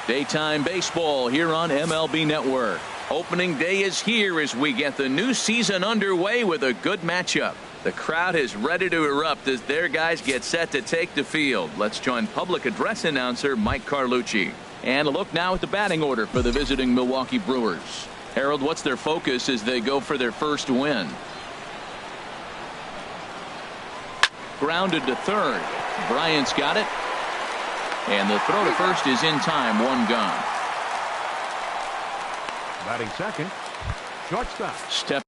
Daytime baseball here on MLB Network. Opening day is here as we get the new season underway with a good matchup. The crowd is ready to erupt as their guys get set to take the field. Let's join public address announcer Mike Carlucci. And a look now at the batting order for the visiting Milwaukee Brewers. Harold, what's their focus as they go for their first win? Grounded to third. Bryant's got it. And the throw to first is in time. One gone. Batting second, shortstop. Stepping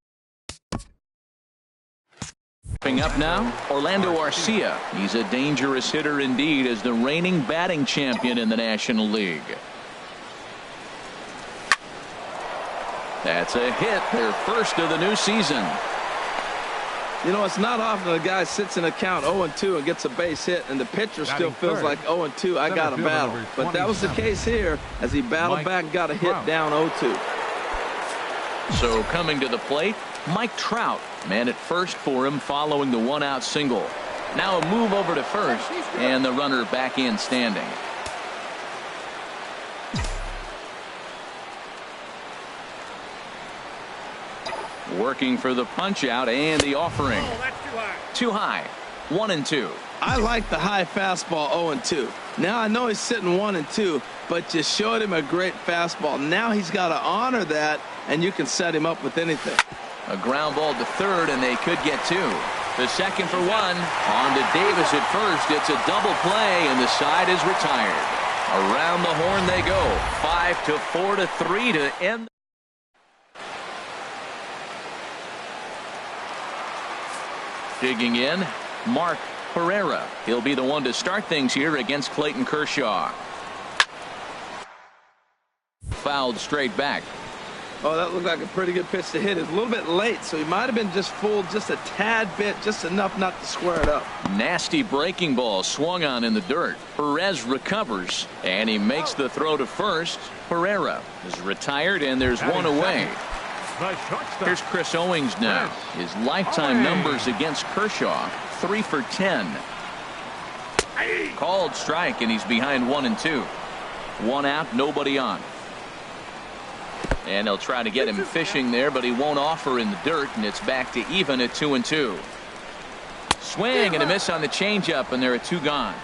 up now, Orlando Arcia. He's a dangerous hitter indeed as the reigning batting champion in the National League. That's a hit, their first of the new season. You know, it's not often a guy sits in a count 0-2 and gets a base hit, and the pitcher still feels like 0-2. I got a battle. But that was the case here as he battled back and got a hit down 0-2. So coming to the plate, Mike Trout. Man at first for him following the one-out single. Now a move over to first, and the runner back in standing. Working for the punch out and the offering. Oh, that's too high. 1-2. I like the high fastball 0-2. Now I know he's sitting 1-2, but you showed him a great fastball. Now he's got to honor that, and you can set him up with anything. A ground ball to third, and they could get two. The second for one. On to Davis at first. It's a double play, and the side is retired. Around the horn they go. 5-4-3 to end. Digging in, Mark Pereira. He'll be the one to start things here against Clayton Kershaw. Fouled straight back. Oh, that looked like a pretty good pitch to hit. It's a little bit late, so he might have been just fooled just a tad bit, just enough not to square it up. Nasty breaking ball swung on in the dirt. Perez recovers, and he makes the throw to first. Pereira is retired, and there's one away. Here's Chris Owings now. His lifetime numbers against Kershaw, 3 for 10. Called strike, and he's behind 1-2. One out, nobody on. And they'll try to get him fishing there, but he won't offer in the dirt, and it's back to even at 2-2. Swing and a miss on the changeup, and there are two gone.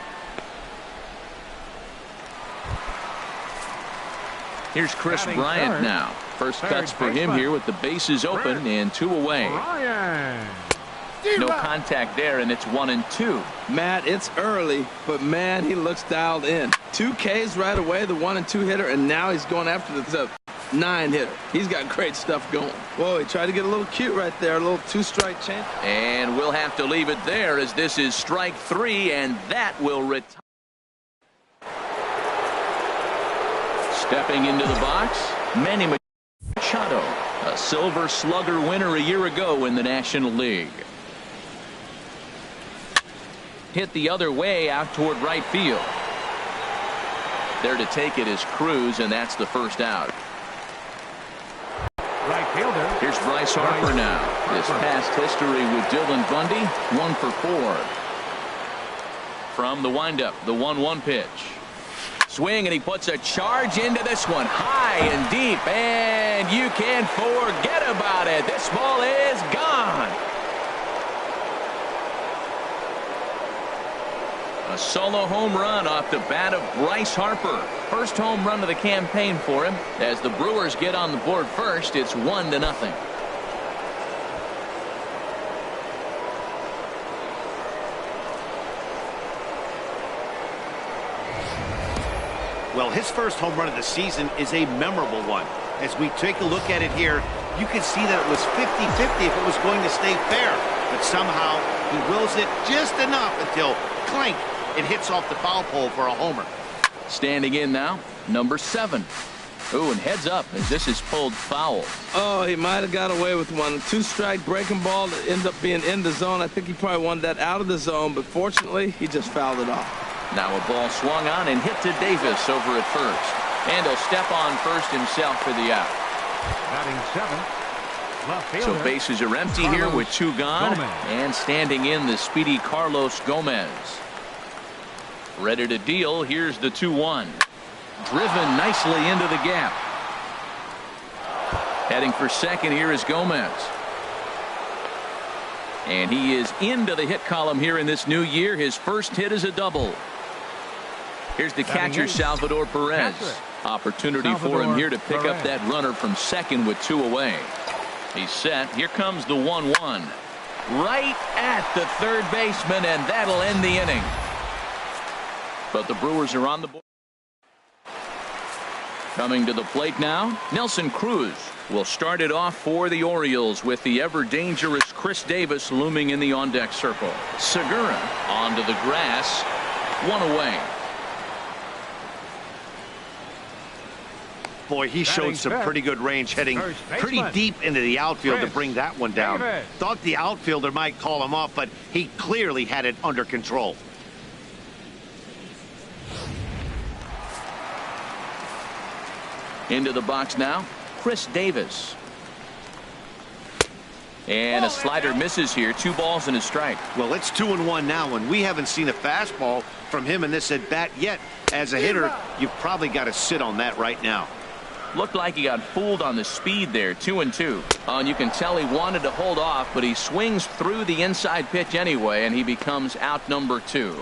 Here's Chris Bryant now. First cuts for him here with the bases open and two away. No contact there, and it's 1-2. Matt, it's early, but man, he looks dialed in. 2 Ks right away, the 1-2 hitter, and now he's going after the 9 hitter. He's got great stuff going. Whoa, he tried to get a little cute right there, a little 2-strike change. And we'll have to leave it there as this is strike 3, and that will retire. Stepping into the box, Manny Machado, a Silver Slugger winner a year ago in the National League. Hit the other way out toward right field. There to take it is Cruz, and that's the first out. Right fielder. Here's Bryce Harper now. His past history with Dylan Bundy, 1 for 4. From the windup, the 1-1 pitch. Swing, and he puts a charge into this one. High and deep, and you can't forget about it. This ball is gone. A solo home run off the bat of Bryce Harper. First home run of the campaign for him. As the Brewers get on the board first, it's 1-0. Well, his first home run of the season is a memorable one. As we take a look at it here, you can see that it was 50-50 if it was going to stay fair. But somehow he wills it just enough until clink, it hits off the foul pole for a homer. Standing in now, number 7. Ooh, and heads up as this is pulled foul. Oh, he might have got away with one. 2-strike breaking ball that ends up being in the zone. I think he probably wanted that out of the zone, but fortunately, he just fouled it off. Now a ball swung on and hit to Davis over at first. And he'll step on first himself for the out. Batting 7. Left fielder. So bases are empty here with 2 gone. And standing in the speedy Carlos Gomez. Ready to deal. Here's the 2-1. driven nicely into the gap. Heading for second here is Gomez. And he is into the hit column here in this new year. His first hit is a double. Here's the catcher, Salvador Perez. Opportunity for him here to pick up that runner from second with 2 away. He's set. Here comes the 1-1. Right at the third baseman, and that'll end the inning. But the Brewers are on the board. Coming to the plate now, Nelson Cruz will start it off for the Orioles with the ever-dangerous Chris Davis looming in the on-deck circle. Segura onto the grass. 1 away. Boy, he showed some pretty good range heading pretty deep into the outfield to bring that one down. Thought the outfielder might call him off, but he clearly had it under control. Into the box now, Chris Davis. And a slider misses here. 2 balls and a strike. Well, it's 2-1 now, and we haven't seen a fastball from him in this at bat yet. As a hitter, you've probably got to sit on that right now. Looked like he got fooled on the speed there. 2-2. And you can tell he wanted to hold off, but he swings through the inside pitch anyway, and he becomes out number 2.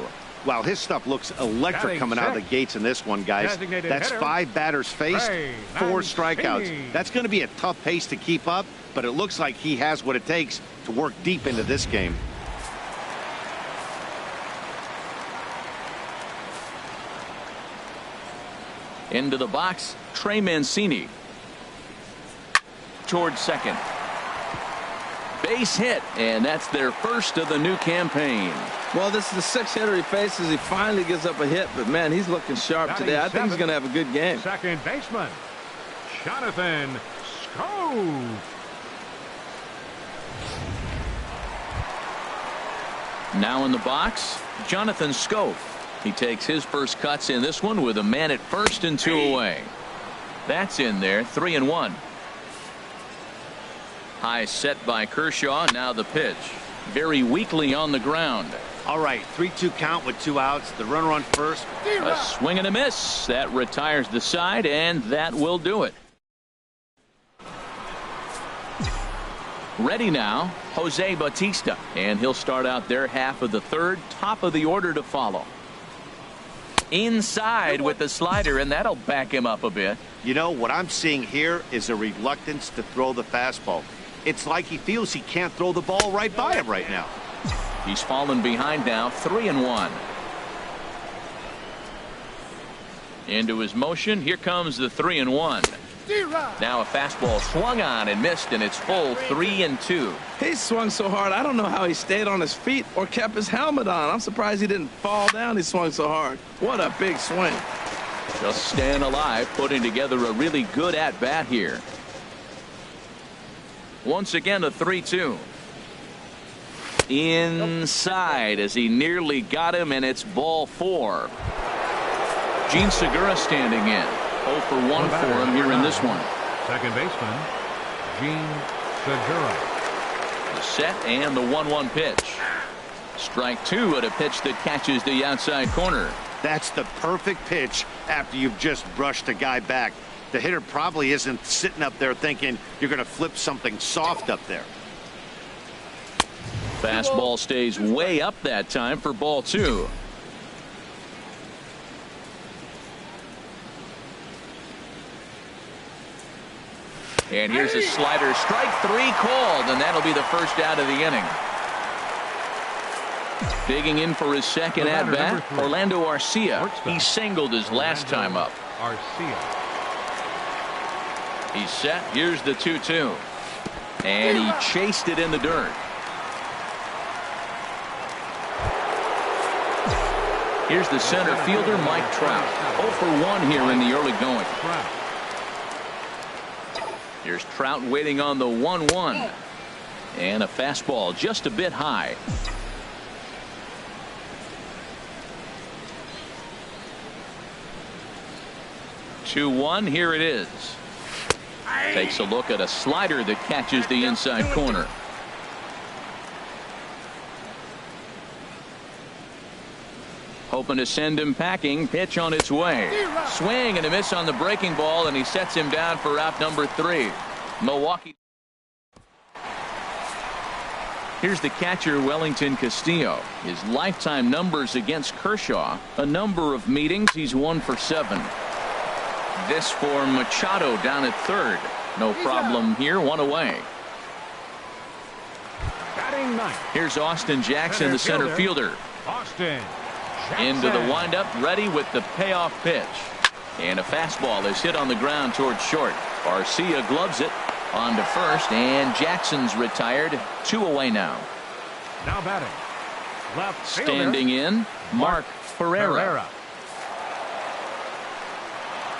Wow, his stuff looks electric coming out of the gates in this one, guys. That's 5 batters faced, 4 strikeouts. That's going to be a tough pace to keep up, but it looks like he has what it takes to work deep into this game. Into the box, Trey Mancini. Towards second. Base hit, and that's their first of the new campaign. Well, this is the 6th hitter he faces. He finally gives up a hit, but man, he's looking sharp today. I think he's going to have a good game. Second baseman, Jonathan Schoaf. Now in the box, Jonathan Schoaf. He takes his first cuts in this one with a man at first and 2 away. That's in there. 3-1. High set by Kershaw. Now the pitch. Very weakly on the ground. All right, 3-2 count with 2 outs. The runner on first. A swing and a miss. That retires the side, and that will do it. Ready now, Jose Bautista. And he'll start out their half of the third. Top of the order to follow. Inside with the slider, and that'll back him up a bit. You know, what I'm seeing here is a reluctance to throw the fastball. It's like he feels he can't throw the ball right by him right now. He's fallen behind now. 3-1. Into his motion. Here comes the 3-1. Now a fastball swung on and missed, and it's full. 3-2. He swung so hard, I don't know how he stayed on his feet or kept his helmet on. I'm surprised he didn't fall down. He swung so hard. What a big swing. Just staying alive, putting together a really good at-bat here. Once again, a 3-2. Inside as he nearly got him, and it's ball 4. Gene Segura standing in. 0 for 1 for him here in this one. Second baseman, Gene Segura. The set and the 1-1 pitch. Strike 2 at a pitch that catches the outside corner. That's the perfect pitch after you've just brushed a guy back. The hitter probably isn't sitting up there thinking you're going to flip something soft up there. Fastball stays way up that time for ball 2. And here's a slider. Strike 3 called, and that'll be the first out of the inning. Digging in for his second at-bat, Orlando Arcia. He singled his last time up. Arcia. He's set. Here's the 2-2. And he chased it in the dirt. Here's the center fielder, Mike Trout. 0 for 1 here in the early going. Here's Trout waiting on the 1-1. And a fastball just a bit high. Two-1. Here it is. Takes a look at a slider that catches the inside corner. Hoping to send him packing. Pitch on its way. Swing and a miss on the breaking ball, and he sets him down for out number 3. Milwaukee. Here's the catcher, Wellington Castillo. His lifetime numbers against Kershaw. A number of meetings. He's 1 for 7. This for Machado down at third. No problem here. 1 away. Batting ninth. Here's Austin Jackson, the center fielder. Austin Jackson. Into the windup, ready with the payoff pitch. And a fastball is hit on the ground towards short. Garcia gloves it on to first, and Jackson's retired. 2 away now. Now batting. Left fielder. Standing in, Mark Ferreira.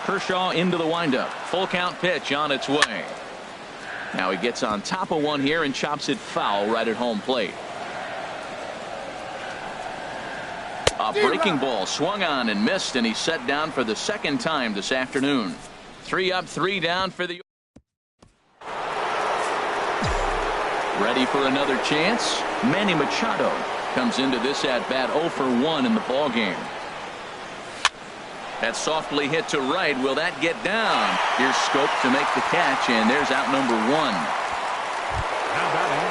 Kershaw into the windup. Full count pitch on its way. Now he gets on top of one here and chops it foul right at home plate. A breaking ball swung on and missed, and he's set down for the second time this afternoon. 3 up, 3 down for the. Ready for another chance. Manny Machado comes into this at bat 0 for 1 in the ball game. That softly hit to right. Will that get down? Here's Scope to make the catch, and there's out number 1. Now batting.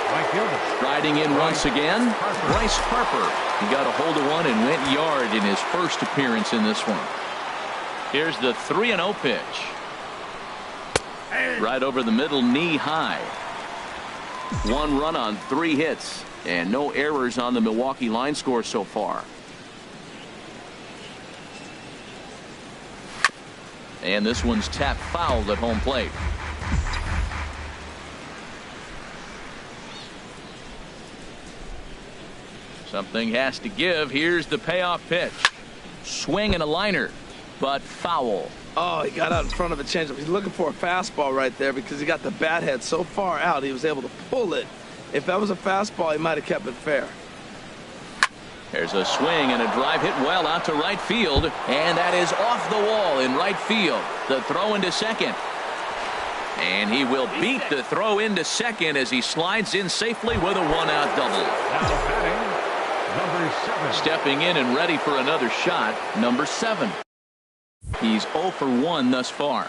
Right fielder. Striding in once again, Bryce Harper. He got a hold of one and went yard in his first appearance in this one. Here's the 3-0 pitch. Right over the middle, knee high. 1 run on 3 hits, and no errors on the Milwaukee line score so far. And this one's tapped foul at home plate. Something has to give. Here's the payoff pitch. Swing and a liner, but foul. Oh, he got out in front of a changeup. He's looking for a fastball right there because he got the bat head so far out he was able to pull it. If that was a fastball, he might have kept it fair. There's a swing and a drive hit well out to right field, and that is off the wall in right field. The throw into second. And he will beat the throw into second as he slides in safely with a 1-out double. Now batting, number 7. Stepping in and ready for another shot, number 7. He's 0 for 1 thus far.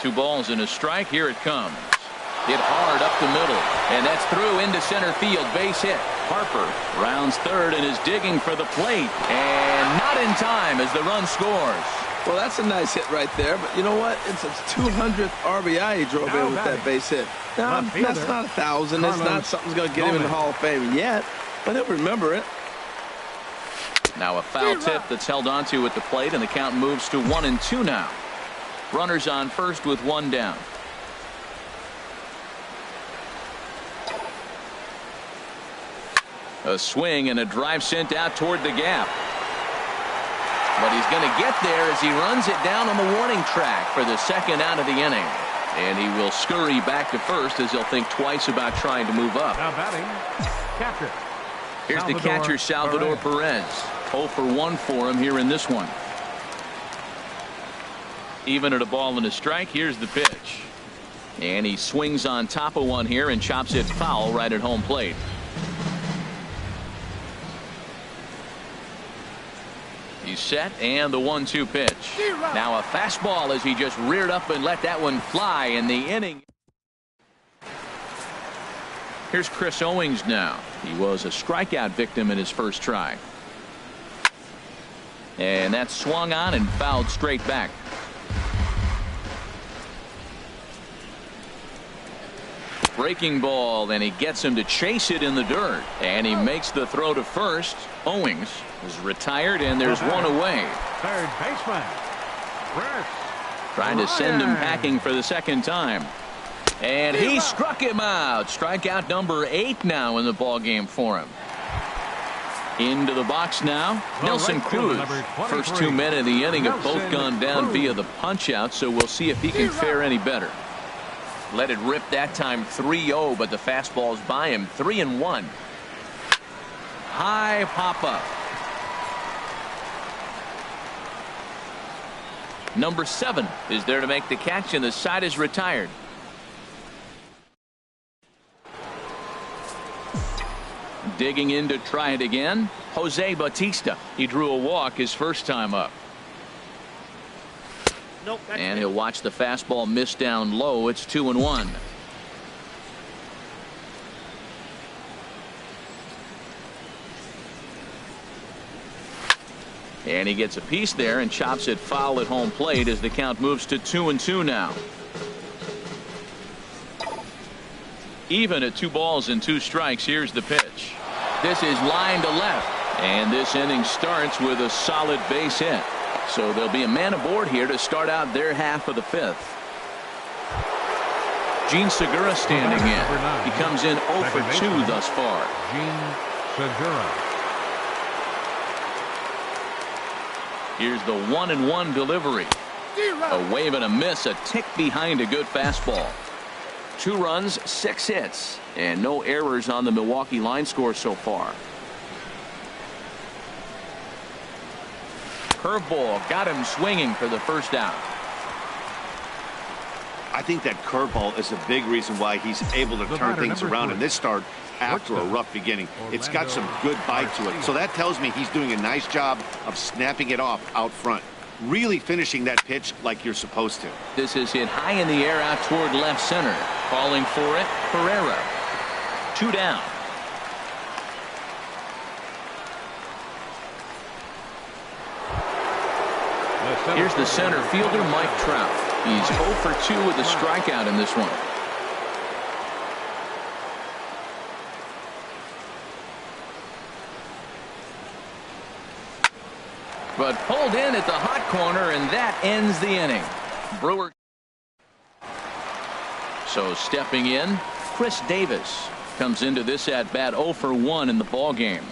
2 balls and a strike. Here it comes. Hit hard up the middle, and that's through into center field. Base hit. Harper rounds third and is digging for the plate, and not in time as the run scores. Well, that's a nice hit right there, but you know what? It's his 200th RBI he drove in with that base hit. Now, that's not 1,000. It's not something's going to get him in the Hall of Fame yet, but he'll remember it. Now a foul tip that's held onto at the plate, and the count moves to 1-2 now. Runners on first with 1 down. A swing and a drive sent out toward the gap. But he's going to get there as he runs it down on the warning track for the second out of the inning. And he will scurry back to first as he'll think twice about trying to move up. Now batting, catcher. Here's the catcher, Salvador Perez. 0 for 1 for him here in this one. Even at a ball and a strike, here's the pitch. And he swings on top of one here and chops it foul right at home plate. He's set, and the 1-2 pitch. Now a fastball as he just reared up and let that one fly in the inning. Here's Chris Owings now. He was a strikeout victim in his first try. And that swung on and fouled straight back. Breaking ball, and he gets him to chase it in the dirt. And he makes the throw to first. Owings is retired, and there's 1 away. Third baseman, Chris Trying to send him packing for the second time. And he struck him out. Strikeout number 8 now in the ball game for him. Into the box now, Nelson Cruz. First 2 men in the inning have both gone down via the punch-out, so we'll see if he can fare any better. Let it rip that time 3-0, but the fastball's by him. 3-1. High pop-up. Number 7 is there to make the catch, and the side is retired. Digging in to try it again. Jose Bautista. He drew a walk his first time up. Nope, and he'll watch the fastball miss down low. It's 2-1. And he gets a piece there and chops it foul at home plate as the count moves to 2-2 now. Even at 2 balls and 2 strikes. Here's the pitch. This is line to left. And this inning starts with a solid base hit. So there'll be a man aboard here to start out their half of the 5th. Gene Segura standing in. He comes in 0 for 2 thus far. Gene Segura. Here's the 1-1 delivery. A wave and a miss, a tick behind a good fastball. 2 runs, 6 hits, and no errors on the Milwaukee line score so far. Curveball got him swinging for the first out. I think that curveball is a big reason why he's able to turn things around in this start after a rough beginning. It's got some good bite to it. So that tells me he's doing a nice job of snapping it off out front. Really finishing that pitch like you're supposed to. This is hit high in the air out toward left center. Calling for it, Pereira. 2 down. Here's the center fielder, Mike Trout. He's 0 for 2 with a strikeout in this one. But pulled in at the hot corner, and that ends the inning. Brewer. So stepping in, Chris Davis comes into this at bat 0 for 1 in the ball game.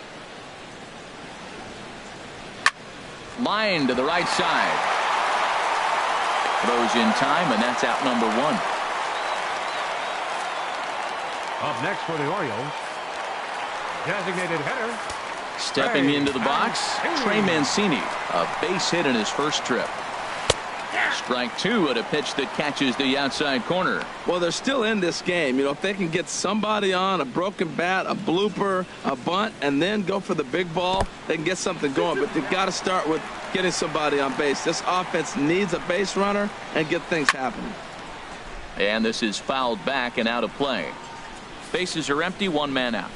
Line to the right side. Throws in time, and that's out number 1. Up next for the Orioles, designated hitter. Stepping into the box, Trey Mancini. A base hit in his first trip. Strike 2 at a pitch that catches the outside corner. Well, they're still in this game. You know, if they can get somebody on, a broken bat, a blooper, a bunt, and then go for the big ball, they can get something going. But they've got to start with getting somebody on base. This offense needs a base runner and get things happening. And this is fouled back and out of play. Bases are empty, 1 man out.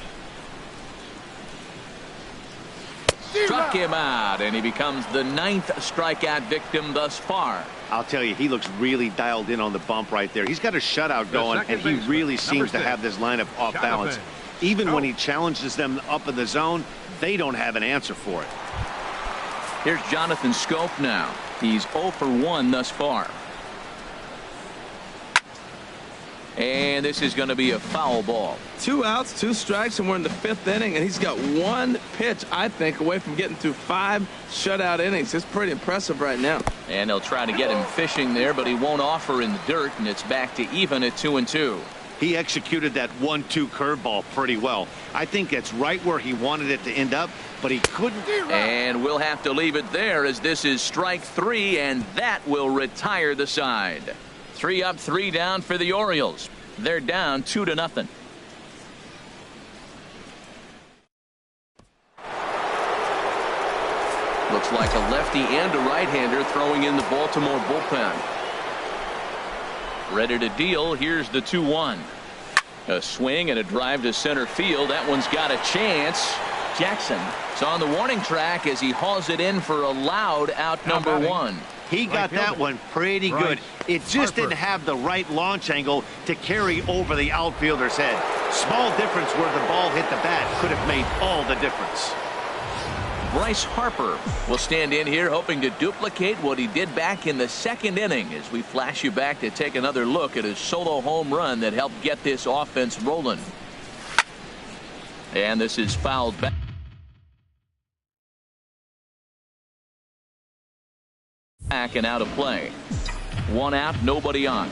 Struck him out, and he becomes the 9th strikeout victim thus far. I'll tell you, he looks really dialed in on the bump right there. He's got a shutout going, and he really seems to have this lineup off balance. Even when he challenges them up in the zone, they don't have an answer for it. Here's Jonathan Scope now. He's 0 for 1 thus far. And this is going to be a foul ball. 2 outs, 2 strikes, and we're in the 5th inning, and he's got 1 pitch, I think, away from getting through 5 shutout innings. It's pretty impressive right now. And they'll try to get him fishing there, but he won't offer in the dirt, and it's back to even at 2-2. He executed that 1-2 curveball pretty well. I think that's right where he wanted it to end up, but he couldn't. And we'll have to leave it there as this is strike 3, and that will retire the side. 3 up, 3 down for the Orioles. They're down 2-0. Looks like a lefty and a right-hander throwing in the Baltimore bullpen. Ready to deal. Here's the 2-1. A swing and a drive to center field. That one's got a chance. Jackson is on the warning track as he hauls it in for a loud out number 1. He got that one pretty good. It just didn't have the right launch angle to carry over the outfielder's head. Small difference where the ball hit the bat could have made all the difference. Bryce Harper will stand in here hoping to duplicate what he did back in the 2nd inning as we flash you back to take another look at his solo home run that helped get this offense rolling. And this is fouled back. Back and out of play. 1 out, nobody on.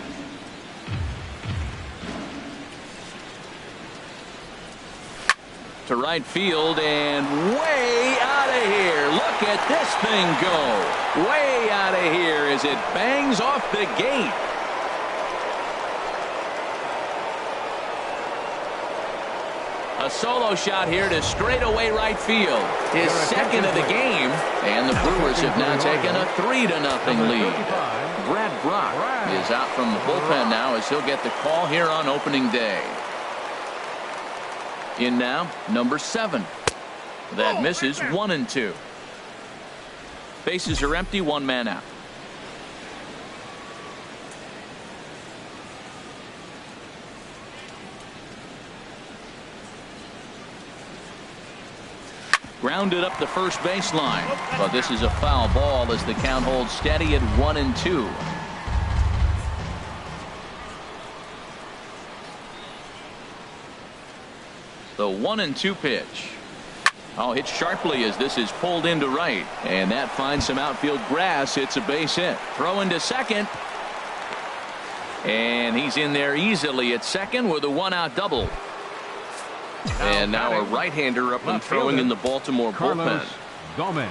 To right field and way out of here. Look at this thing go. Way out of here as it bangs off the gate. A solo shot here to straightaway right field. His second of the game. And the Brewers have now taken a 3-0 lead. Brad Brock is out from the bullpen now as he'll get the call here on opening day. In now, number 7. That misses 1-2. Bases are empty, 1 man out. Grounded up the first baseline, but this is a foul ball as the count holds steady at 1-2. The 1-2 pitch. Oh, hit sharply as this is pulled into right, and that finds some outfield grass. It's a base hit. Throw into second, and he's in there easily at second with a 1-out double. And now a right-hander up and throwing in the Baltimore bullpen. Gomez.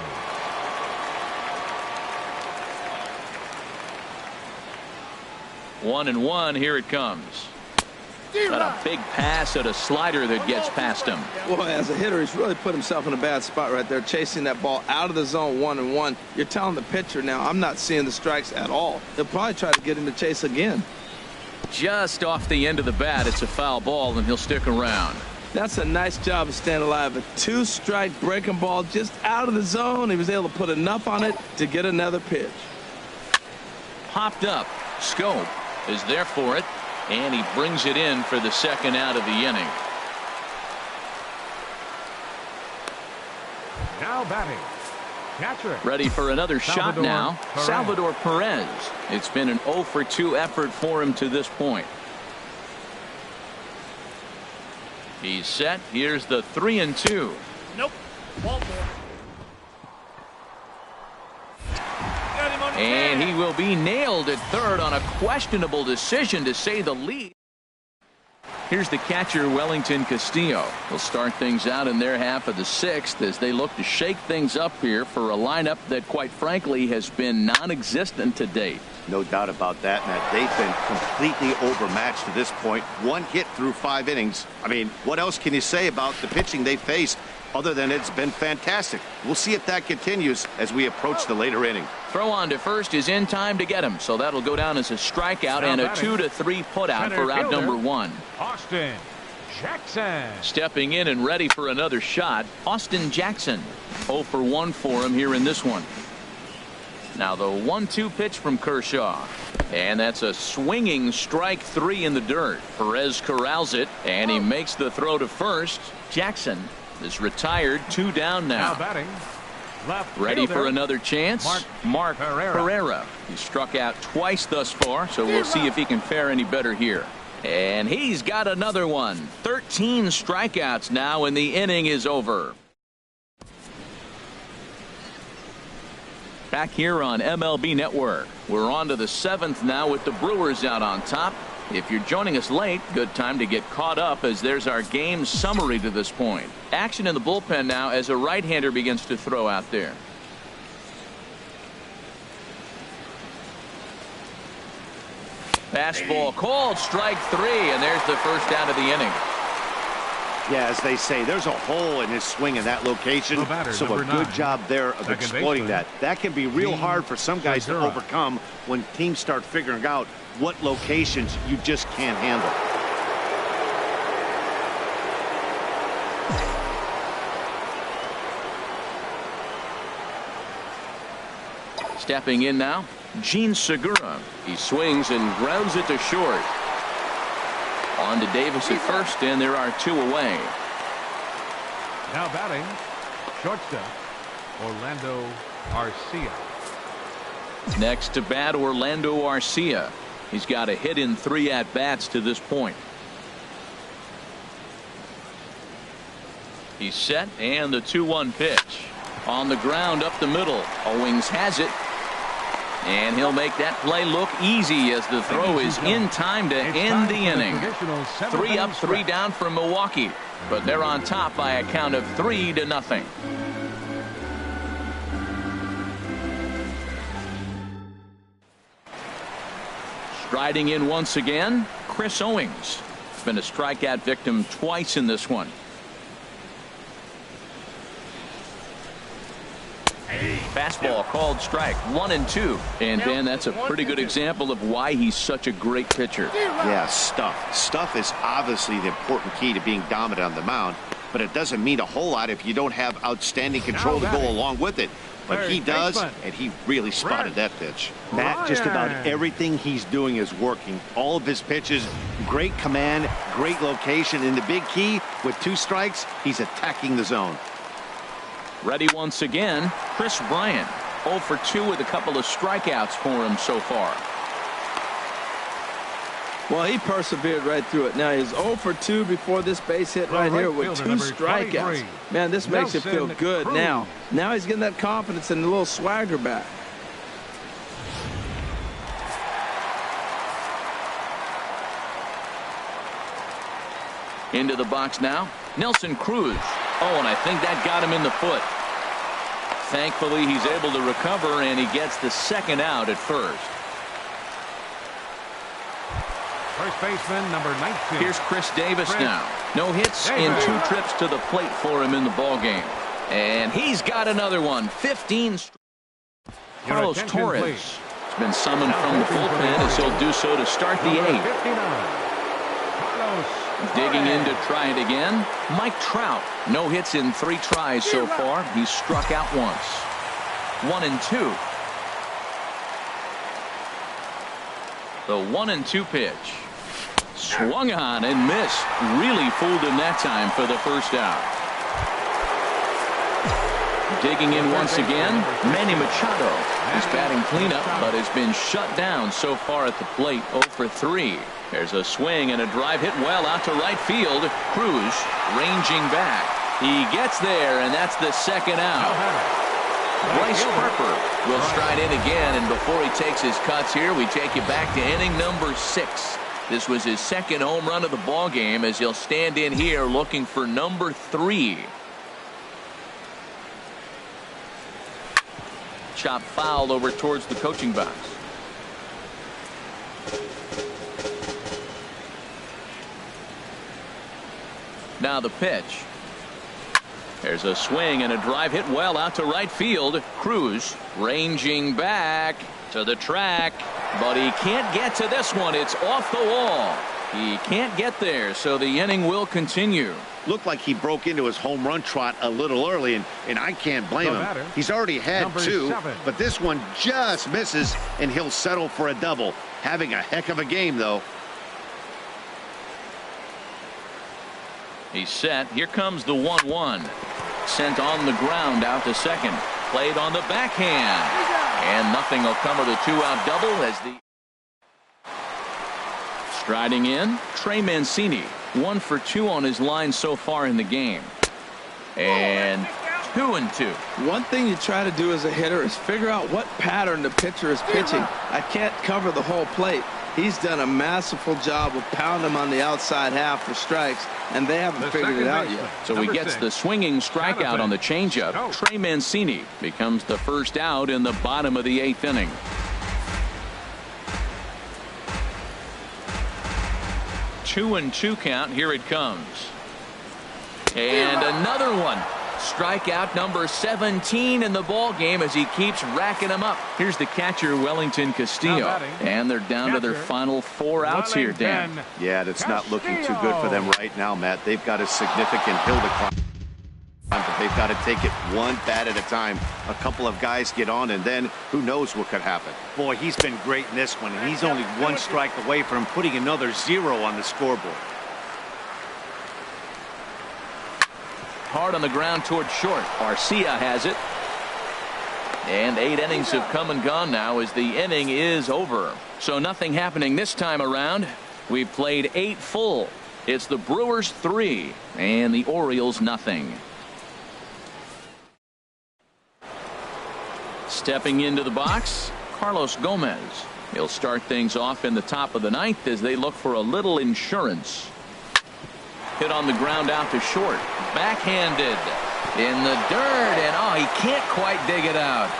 1-1. Here it comes. Got a big pass at a slider that gets past him. Boy, as a hitter, he's really put himself in a bad spot right there, chasing that ball out of the zone 1-1. You're telling the pitcher now, I'm not seeing the strikes at all. He'll probably try to get him to chase again. Just off the end of the bat, it's a foul ball, and he'll stick around. That's a nice job of staying alive. A 2-strike breaking ball just out of the zone. He was able to put enough on it to get another pitch. Popped up. Scope is there for it, and he brings it in for the second out of the inning. Now batting. Catcher. Ready for another shot now. Perez. Salvador Perez. It's been an 0-for-2 effort for him to this point. He's set. Here's the 3-2. Nope. Baltimore. And he will be nailed at third on a questionable decision, to say the least. Here's the catcher, Wellington Castillo. They'll start things out in their half of the 6th as they look to shake things up here for a lineup that, quite frankly, has been non-existent to date. No doubt about that, Matt. They've been completely overmatched to this point. 1 hit through 5 innings. I mean, what else can you say about the pitching they faced other than it's been fantastic? We'll see if that continues as we approach the later inning. Throw on to first is in time to get him, so that'll go down as a strikeout and a 2-3 putout for out number 1. Austin Jackson. Stepping in and ready for another shot, Austin Jackson. 0-for-1 for him here in this one. Now the 1-2 pitch from Kershaw, and that's a swinging strike 3 in the dirt. Perez corrals it, and he makes the throw to first. Jackson is retired, 2 down now. Now batting. Left Ready fielder. for another chance. Mark Pereira. He struck out twice thus far, so we'll see if he can fare any better here. And he's got another one. 13 strikeouts now, and the inning is over. Back here on MLB Network. We're on to the 7th now with the Brewers out on top. If you're joining us late, good time to get caught up as there's our game summary to this point. Action in the bullpen now as a right-hander begins to throw out there. Fastball called, strike 3, and there's the first out of the inning. Yeah, as they say, there's a hole in his swing in that location, so a good job there of exploiting that. That can be real hard for some guys to overcome when teams start figuring out what locations you just can't handle. Stepping in now, Gene Segura. He swings and grounds it to short. On to Davis at first, and there are 2 away. Now batting. Shortstop Orlando Arcia. Next to bat, Orlando Arcia. He's got a hit in 3 at-bats to this point. He's set, and the 2-1 pitch. On the ground up the middle. Owings has it. And he'll make that play look easy as the throw is in time to end the inning. 3 up, 3 down for Milwaukee. But they're on top by a count of 3-0. Striding in once again, Chris Owings. Been a strikeout victim twice in this one. Fastball called strike, 1-2. And Ben, that's a pretty good example of why he's such a great pitcher. Yeah, stuff. Stuff is obviously the important key to being dominant on the mound, but it doesn't mean a whole lot if you don't have outstanding control to go along with it. But he does, and he really spotted that pitch. Matt, just about everything he's doing is working. All of his pitches, great command, great location, and the big key, with 2 strikes, he's attacking the zone. Ready once again, Chris Bryant. 0 for 2 with a couple of strikeouts for him so far. Well, he persevered right through it. Now, he's 0 for 2 before this base hit right here with 2 strikeouts. Man, this makes you feel good now. Now he's getting that confidence and a little swagger back. Into the box now, Nelson Cruz. Oh, and I think that got him in the foot. Thankfully, he's able to recover, and he gets the second out at first. First baseman, number 19. Here's Chris Davis now. No hits and 2 trips to the plate for him in the ballgame. And he's got another one. 15. Carlos Torres has been summoned from the bullpen as he'll do so to start the 8th. Digging in to try it again, Mike Trout. No hits in 3 tries so far. He's struck out once. 1-2. The 1-2 pitch. Swung on and missed. Really fooled him that time for the first out. Digging in once again, Manny Machado. He's batting cleanup, but has been shut down so far at the plate. 0 for 3. There's a swing and a drive hit well out to right field. Cruz ranging back. He gets there, and that's the second out. Bryce Harper will stride in again, and before he takes his cuts here, we take you back to inning number 6. This was his second home run of the ball game as he'll stand in here looking for number 3. Chop foul over towards the coaching box. Now the pitch. There's a swing and a drive hit well out to right field. Cruz ranging back to the track, but he can't get to this one. It's off the wall. He can't get there, so the inning will continue. Looked like he broke into his home run trot a little early, and I can't blame him. He's already had 2, but this one just misses, and he'll settle for a double. Having a heck of a game, though. He's set. Here comes the 1-1. Sent on the ground out to second. Played on the backhand. And nothing will come of the 2-out double as the... Striding in, Trey Mancini. 1 for 2 on his line so far in the game. And 2-2. One thing you try to do as a hitter is figure out what pattern the pitcher is pitching. I can't cover the whole plate. He's done a masterful job of pounding him on the outside half for strikes, and they haven't figured it out yet. So he gets the swinging strikeout on the changeup. Trey Mancini becomes the first out in the bottom of the 8th inning. Two and 2 count. Here it comes. And another one. Strikeout number 17 in the ball game as he keeps racking them up. Here's the catcher, Wellington Castillo. And they're down to their final 4 outs here, Dan. Yeah, that's not looking too good for them right now, Matt. They've got a significant hill to climb, but they've got to take it one bat at a time. A couple of guys get on, and then who knows what could happen. Boy, he's been great in this one, and he's only 1 strike away from putting another 0 on the scoreboard. Hard on the ground toward short. Arcia has it. And 8 innings have come and gone now as the inning is over. So nothing happening this time around. We've played 8 full. It's the Brewers 3 and the Orioles nothing. Stepping into the box, Carlos Gomez. He'll start things off in the top of the 9th as they look for a little insurance. Hit on the ground out to short. Backhanded in the dirt, and oh, he can't quite dig it out.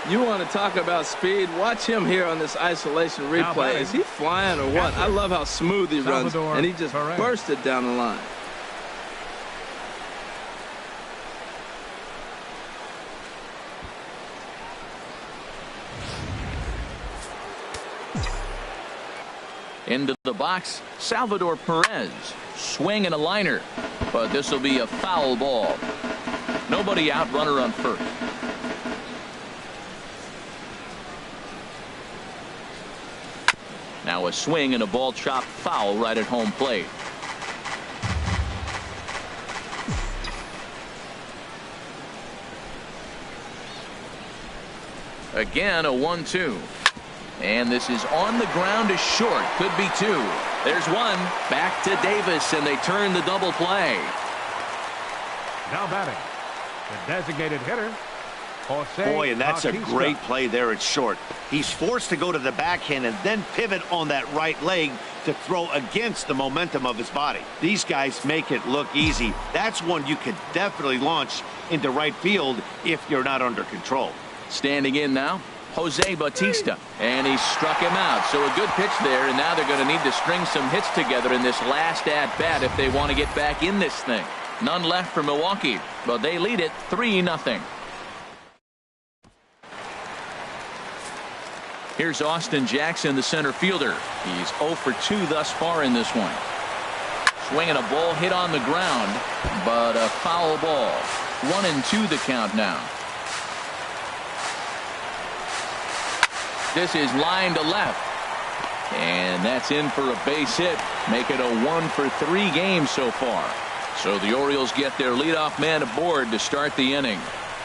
You want to talk about speed? Watch him here on this isolation replay. Is he flying or what? I love how smooth he runs, and he just bursted down the line. Into the box, Salvador Perez. Swing and a liner. But this will be a foul ball. Nobody out, runner on first. Now a swing and a ball chopped foul right at home plate. Again, a 1-2. And this is on the ground to short. Could be two. There's one. Back to Davis, and they turn the double play. Now batting, the designated hitter, Jose Boy, and that's Bautista. a great play there at short. He's forced to go to the backhand and then pivot on that right leg to throw against the momentum of his body. These guys make it look easy. That's one you could definitely launch into right field if you're not under control. Standing in now, Jose Bautista, and he struck him out. So a good pitch there, and now they're going to need to string some hits together in this last at-bat if they want to get back in this thing. None left for Milwaukee, but they lead it 3-0. Here's Austin Jackson, the center fielder. He's 0 for 2 thus far in this one. Swinging a ball hit on the ground, but a foul ball. 1-2 the count now. This is line to left. And that's in for a base hit. Make it a 1 for 3 game so far. So the Orioles get their leadoff man aboard to start the inning.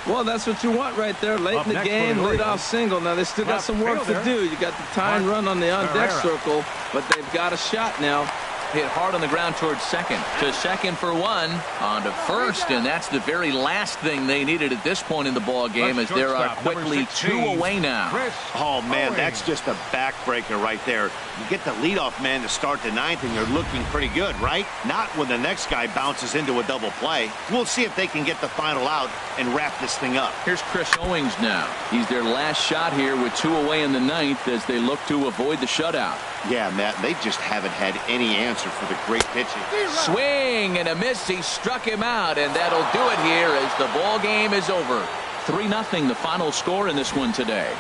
Well, that's what you want right there. Late in the game, leadoff single. Now, they still got some work to do. You got the tying run on the on-deck circle, but they've got a shot now. Hit hard on the ground towards second. To second for 1. On to first, and that's the very last thing they needed at this point in the ball game, as there are quickly 2 away now. Oh, man, that's just a backbreaker right there. You get the leadoff man to start the 9th, and you're looking pretty good, right? Not when the next guy bounces into a double play. We'll see if they can get the final out and wrap this thing up. Here's Chris Owings now. He's their last shot here with 2 away in the 9th as they look to avoid the shutout. Yeah, Matt, they just haven't had any answer for the great pitching. Swing and a miss. He struck him out, and that'll do it here as the ball game is over. 3-0 the final score in this one today.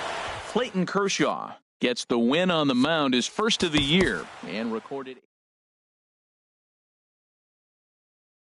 Clayton Kershaw gets the win on the mound, his first of the year, and recorded